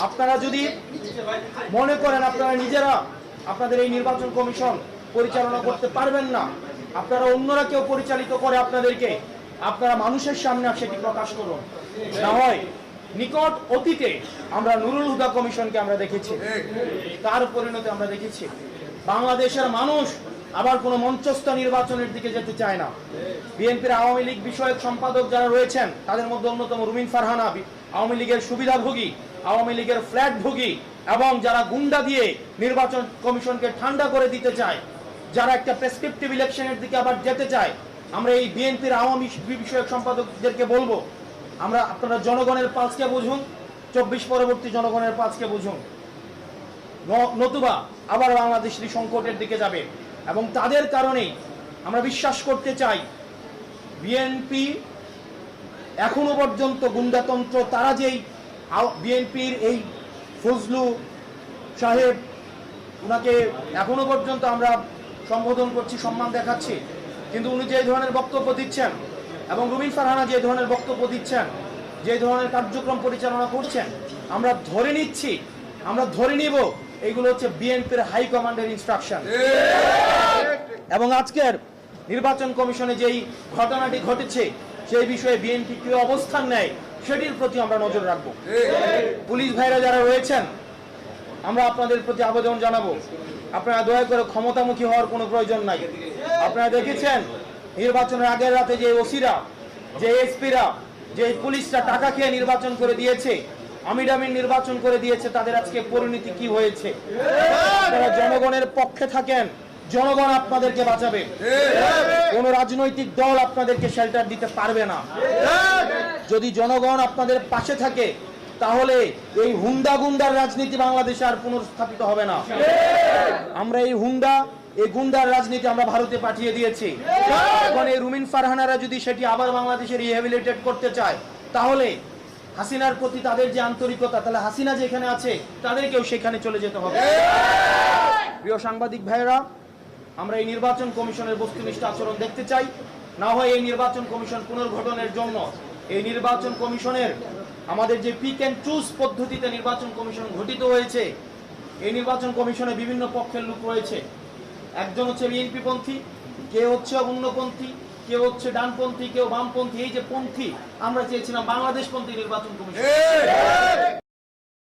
আপনারা যদি মনে করেন আপনারা নিজেরা আপনাদের এই নির্বাচন কমিশন পরিচালনা করতে পারবেন না, আপনারা অন্যরা কেউ পরিচালিত করে আপনাদেরকে, আপনারা মানুষের সামনে সেটি প্রকাশ করুন। না হয় নিকট অতীতে আমরা নুরুল হুদা কমিশনকে আমরা দেখেছি, তার পরিণতি আমরা দেখেছি। বাংলাদেশের মানুষ আবার কোনো মঞ্চস্থ নির্বাচনের দিকে যেতে চায় না। বিএনপির আওয়ামী লীগ বিষয়ক সম্পাদক যারা রয়েছেন তাদের মধ্যে অন্যতম রুমিন ফারহানা আওয়ামী লীগের সুবিধাভোগী, আওয়ামী লীগের ফ্ল্যাটভোগী এবং যারা গুন্ডা দিয়ে নির্বাচন কমিশনকে ঠান্ডা করে দিতে চায়, যারা একটা প্রেসক্রিপটিভ ইলেকশনের দিকে আবার যেতে চায়, আমরা এই বিএনপির আওয়ামী বিষয়ক সম্পাদকদেরকে বলবো, আপনারা জনগণের পালসকে বুঝুন, 24 পরবর্তী জনগণের পালসকে বুঝুন, নতুবা আবার বাংলাদেশ সংকটের দিকে যাবে। এবং তাদের কারণেই আমরা বিশ্বাস করতে চাই বিএনপি এখনো পর্যন্ত গুন্ডাতন্ত্র, তারা যেই বিএনপির এই ফজলু সাহেব, উনাকে এখনো পর্যন্ত আমরা সম্বোধন করছি, সম্মান দেখাচ্ছি, কিন্তু উনি যে ধরনের বক্তব্য দিচ্ছেন এবং রুমিন ফারহানা যে ধরনের বক্তব্য দিচ্ছেন, যে ধরনের কার্যক্রম পরিচালনা করছেন, আমরা ধরে নিচ্ছি, আমরা ধরে নিব এইগুলো হচ্ছে বিএনপির হাইকমান্ডের ইনস্ট্রাকশন। এবং আজকের নির্বাচন কমিশনে যেই ঘটনাটি ঘটেছে সেই বিষয়ে বিএনপি কি অবস্থান নেয় সেটির প্রতি আমরা নজর রাখবো। পুলিশ ভাইরা যারা রয়েছেন, আমরা আপনাদের প্রতি আবেদন জানাবো, আপনারা দয়া করে ক্ষমতামুখী হওয়ার কোনো প্রয়োজন নাই। আপনারা দেখেছেন নির্বাচনের আগের রাতে যে ওসিরা, যে এসপিরা, যে পুলিশরা টাকা খেয়ে নির্বাচন করে দিয়েছে, আমিডামিন নির্বাচন করে দিয়েছে, তাদের আজকে পরিণতি কি হয়েছে। আপনারা জনগণের পক্ষে থাকেন, জনগণ আপনাদেরকে বাঁচাবে, কোন রাজনৈতিক দল আপনাদেরকে শেল্টার দিতে পারবে না। যদি জনগণ আপনাদের পাশে থাকে তাহলে এই হুন্ডা গুন্ডার রাজনীতি বাংলাদেশে আর পুনর্স্থাপিত হবে না। আমরা এই গুন্ডার রাজনীতি আমরা ভারতে পাঠিয়ে দিয়েছি। এখন এই রুমিন ফারহানারা যদি সেটি আবার বাংলাদেশে রিহ্যাবিলিটেট করতে চায়, তাহলে হাসিনার প্রতি তাদের যে আন্তরিকতা, তাহলে হাসিনা যেখানে আছে তাদেরকেও সেখানে চলে যেতে হবে। প্রিয় সাংবাদিক ভাইয়েরা, আমরা এই নির্বাচন কমিশনের বস্তুনিষ্ঠ আচরণ দেখতে চাই। না হয় এই নির্বাচন কমিশন পুনর্গঠনের জন্য এই নির্বাচন কমিশনের আমাদের যে পিক অ্যান্ড চুজ পদ্ধতিতে নির্বাচন কমিশন গঠিত হয়েছে, এই নির্বাচন কমিশনে বিভিন্ন পক্ষের লোক রয়েছে। একজন হচ্ছে বিএনপি পন্থী, কেউ হচ্ছে অন্যপন্থী, কেউ হচ্ছে ডানপন্থী, কেউ বামপন্থী। এই যে পন্থী, আমরা চেয়েছিলাম বাংলাদেশ পন্থী নির্বাচন কমিশন।